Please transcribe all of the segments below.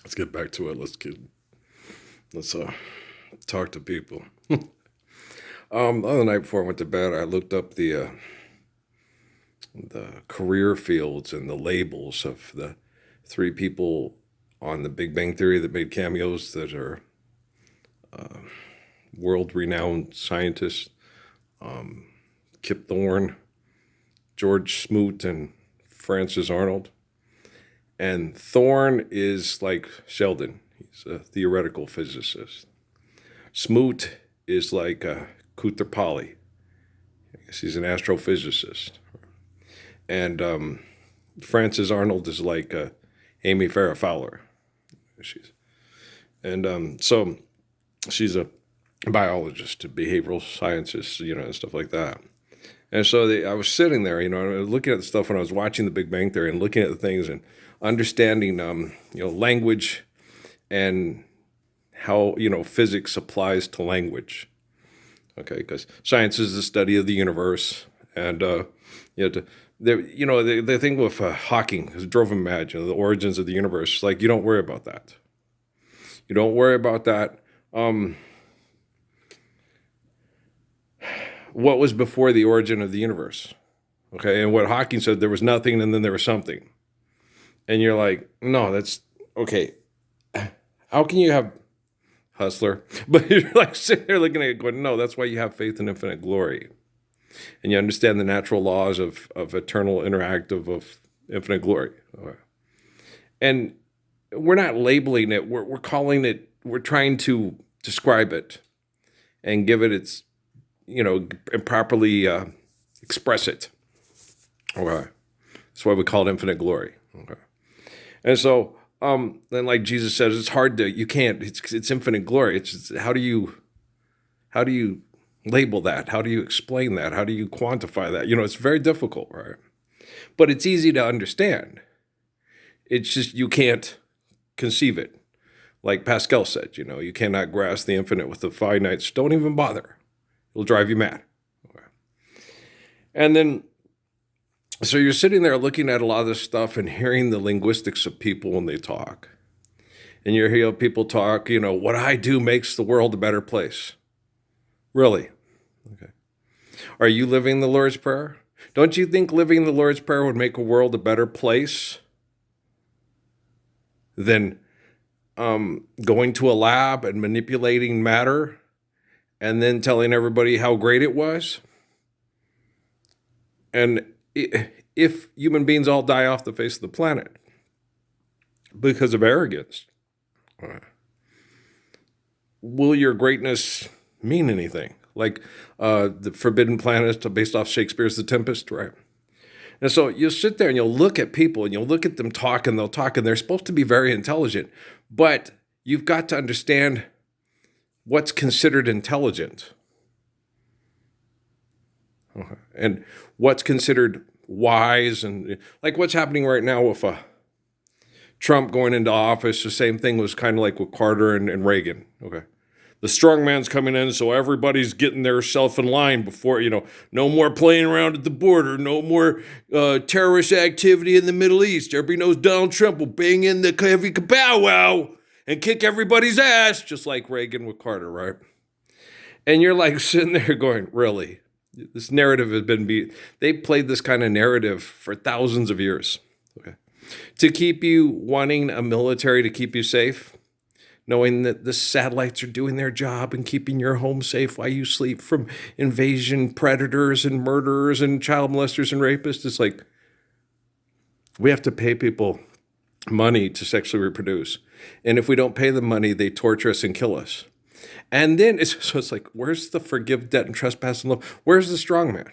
Let's get back to it. Let's talk to people. The other night before I went to bed, I looked up the career fields and the labels of the three people on the Big Bang Theory that made cameos that are world-renowned scientists: Kip Thorne, George Smoot, and Francis Arnold. And Thorne is like Sheldon. He's a theoretical physicist. Smoot is like Kutrapali. I guess he's an astrophysicist. And Frances Arnold is like Amy Farrah Fowler. She's so she's a biologist, a behavioral scientist, and stuff like that. And so I was sitting there, I was looking at the stuff when I was watching The Big Bang Theory and looking at the things and understanding, language and how, physics applies to language. Okay, because science is the study of the universe, and the thing with Hawking it drove him mad. The origins of the universe. It's like you don't worry about that. You don't worry about that. What was before the origin of the universe? Okay, and what Hawking said, there was nothing, and then there was something. And you're like, no, that's okay. How can you have hustler? But you're like sitting there looking at it going, no, that's why you have faith in infinite glory. And you understand the natural laws of eternal interactive of infinite glory. Okay. And we're not labeling it. We're calling it, we're trying to describe it and give it its, and properly express it. Okay. That's why we call it infinite glory. Okay. And so, then like Jesus says, it's hard to, you can't, it's infinite glory. It's how do you label that? How do you explain that? How do you quantify that? It's very difficult, right? But it's easy to understand. It's just, you can't conceive it. Like Pascal said, you cannot grasp the infinite with the finite. So don't even bother. It'll drive you mad. Okay. And then, so you're sitting there looking at a lot of this stuff and hearing the linguistics of people when they talk. And you hear people talk, what I do makes the world a better place. Really? Okay. Are you living the Lord's Prayer? Don't you think living the Lord's Prayer would make a world a better place than going to a lab and manipulating matter and then telling everybody how great it was? And if human beings all die off the face of the planet because of arrogance, will your greatness mean anything? Like the Forbidden Planet based off Shakespeare's The Tempest, right? And so you'll sit there and you'll look at people and you'll look at them talk and they'll talk and they're supposed to be very intelligent, but you've got to understand what's considered intelligent. And what's considered wise, and like what's happening right now with Trump going into office, the same thing was kind of like with Carter and Reagan. Okay. The strong man's coming in, so everybody's getting their self in line before, no more playing around at the border, no more terrorist activity in the Middle East. Everybody knows Donald Trump will bang in the heavy kabow-wow and kick everybody's ass, just like Reagan with Carter, right? And you're like sitting there going, really? This narrative has been they played this kind of narrative for thousands of years. Okay. To keep you wanting a military to keep you safe, knowing that the satellites are doing their job and keeping your home safe while you sleep from invasion predators and murderers and child molesters and rapists. It's like, we have to pay people money to sexually reproduce. And if we don't pay them money, they torture us and kill us. And then it's like, where's the forgive debt and trespass and love? Where's the strong man?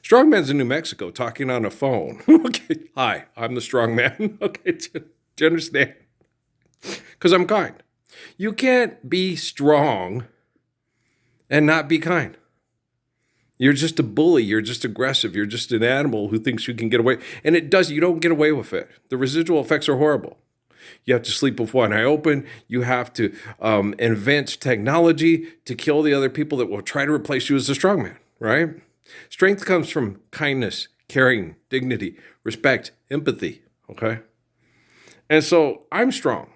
Strong man's in New Mexico talking on a phone. Okay, hi, I'm the strong man. Okay, do you understand? Because I'm kind. You can't be strong and not be kind. You're just a bully. You're just aggressive. You're just an animal who thinks you can get away. And you don't get away with it. The residual effects are horrible. You have to sleep with one eye open. You have to invent technology to kill the other people that will try to replace you as the strong man, right? Strength comes from kindness, caring, dignity, respect, empathy, okay? And so I'm strong.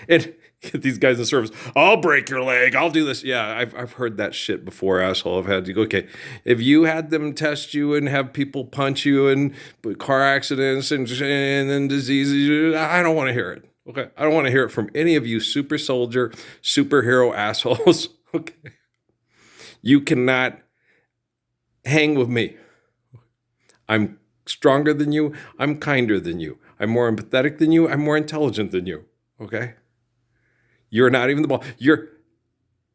And these guys in service, I'll break your leg. I'll do this. Yeah, I've heard that shit before, asshole. I've had to go, okay, if you had them test you and have people punch you and car accidents and then diseases, I don't want to hear it. Okay, I don't want to hear it from any of you super soldier, superhero assholes. Okay, you cannot hang with me. I'm stronger than you. I'm kinder than you. I'm more empathetic than you. I'm more intelligent than you. Okay? You're not even the ball.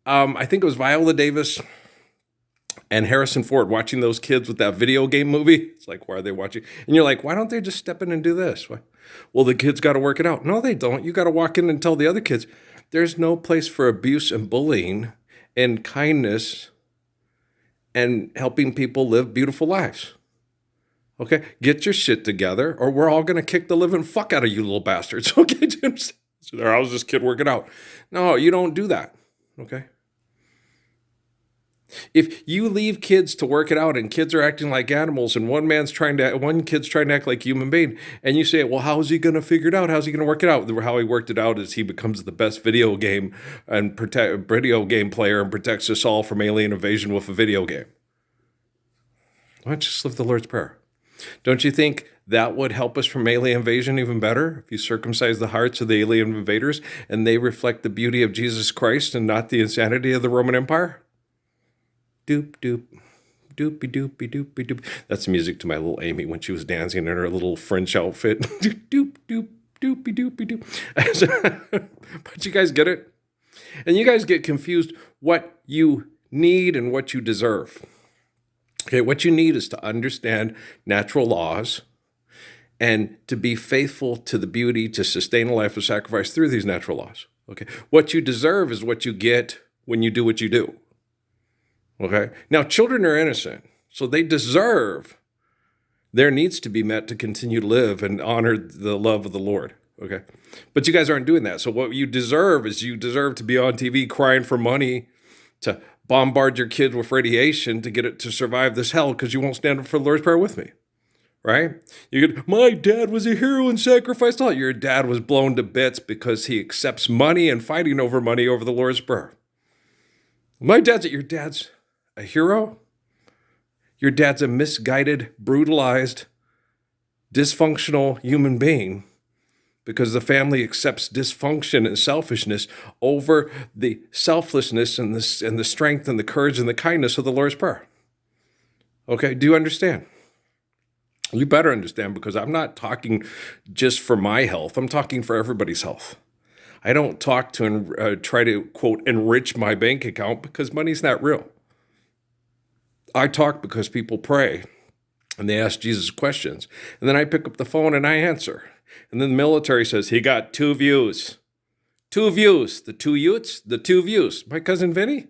I think it was Viola Davis and Harrison Ford watching those kids with that video game movie. It's like, why are they watching? And you're like, why don't they just step in and do this? Why? Well, the kids got to work it out. No, they don't. You got to walk in and tell the other kids, there's no place for abuse and bullying and kindness and helping people live beautiful lives. Okay? Get your shit together or we're all going to kick the living fuck out of you little bastards. Okay? So there, how's this kid working out? No, you don't do that. Okay? If you leave kids to work it out and kids are acting like animals and one kid's trying to act like a human being and you say, well, how is he going to figure it out? How's he going to work it out? How he worked it out is he becomes the best video game player and protects us all from alien invasion with a video game. Why don't you just live the Lord's Prayer? Don't you think that would help us from alien invasion even better? If you circumcise the hearts of the alien invaders and they reflect the beauty of Jesus Christ and not the insanity of the Roman Empire? Doop, doop, doopy, doopy, doopy, doop. That's music to my little Amy when she was dancing in her little French outfit. Doop, doop, doopy, doopy, doop. But you guys get it? And you guys get confused what you need and what you deserve. Okay, what you need is to understand natural laws and to be faithful to the beauty to sustain a life of sacrifice through these natural laws. Okay, what you deserve is what you get when you do what you do. Okay, now children are innocent, so they deserve their needs to be met to continue to live and honor the love of the Lord. Okay, but you guys aren't doing that. So what you deserve is you deserve to be on TV crying for money to bombard your kid with radiation to get it to survive this hell because you won't stand up for the Lord's Prayer with me, right? You get, my dad was a hero and sacrificed all. Your dad was blown to bits because he accepts money and fighting over money over the Lord's Prayer. Your dad's a hero. Your dad's a misguided, brutalized, dysfunctional human being because the family accepts dysfunction and selfishness over the selflessness and the strength and the courage and the kindness of the Lord's Prayer. Okay, do you understand? You better understand because I'm not talking just for my health. I'm talking for everybody's health. I don't talk to try to, quote, enrich my bank account because money's not real. I talk because people pray and they ask Jesus questions. And then I pick up the phone and I answer. And then the military says, he got 2 views. 2 views. The 2 Utes, the 2 views. My cousin Vinny,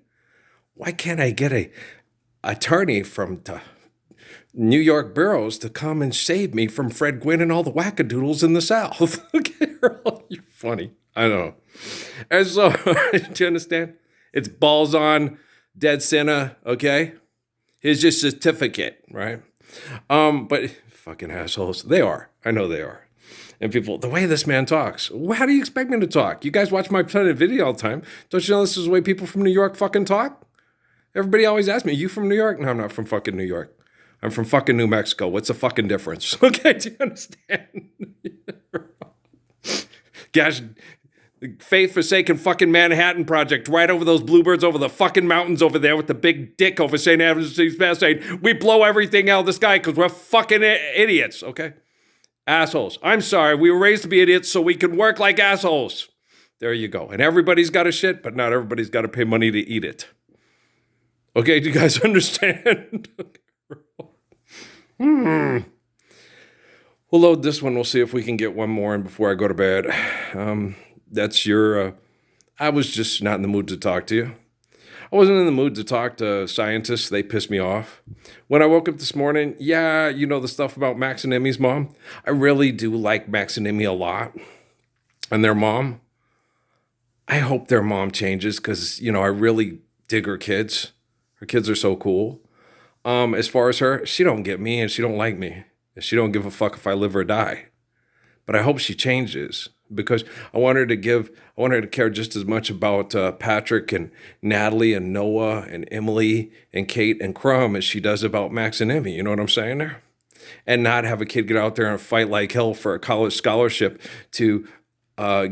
why can't I get a attorney from the New York boroughs to come and save me from Fred Gwynn and all the wackadoodles in the South? Okay, you're funny. I know. And so, do you understand? It's balls on, dead center, okay? Here's your certificate, right? But fucking assholes. They are. I know they are. And people, the way this man talks, how do you expect me to talk? You guys watch my video all the time. Don't you know this is the way people from New York fucking talk? Everybody always asks me, you from New York? No, I'm not from fucking New York. I'm from fucking New Mexico. What's the fucking difference? Okay, do you understand? Gosh, the faith-forsaken fucking Manhattan Project right over those bluebirds over the fucking mountains over there with the big dick over St. Andrew's Pass saying, we blow everything out of the sky because we're fucking idiots, okay? Assholes. I'm sorry, we were raised to be idiots so we can work like assholes. There you go. And everybody's got a shit, but not everybody's got to pay money to eat it. Okay, do you guys understand? We'll load this one. We'll see if we can get one more in before I go to bed. That's your, I was just not in the mood to talk to you. I wasn't in the mood to talk to scientists. They pissed me off. When I woke up this morning, yeah, you know the stuff about Max and Emmy's mom? I really do like Max and Emmy a lot. And their mom, I hope their mom changes because, you know, I really dig her kids. Her kids are so cool. As far as her, she don't get me and she don't like me. And she don't give a fuck if I live or die. but I hope she changes because I want her to care just as much about Patrick and Natalie and Noah and Emily and Kate and Crumb as she does about Max and Emmy. You know what I'm saying there? And not have a kid get out there and fight like hell for a college scholarship to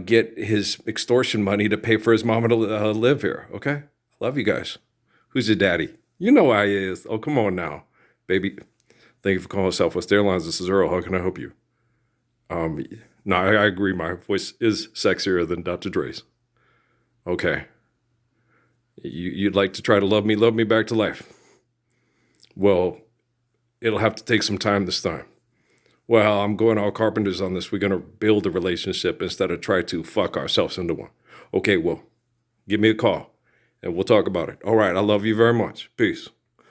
get his extortion money to pay for his mama to live here. Okay? Love you guys. Who's your daddy? You know who he is. Oh, come on now, baby. Thank you for calling Southwest Airlines. This is Earl. How can I help you? No, I agree. My voice is sexier than Dr. Dre's. Okay. You'd like to try to love me back to life. Well, it'll have to take some time this time. Well, I'm going all carpenters on this. We're going to build a relationship instead of try to fuck ourselves into one. Okay, well, give me a call and we'll talk about it. All right. I love you very much. Peace.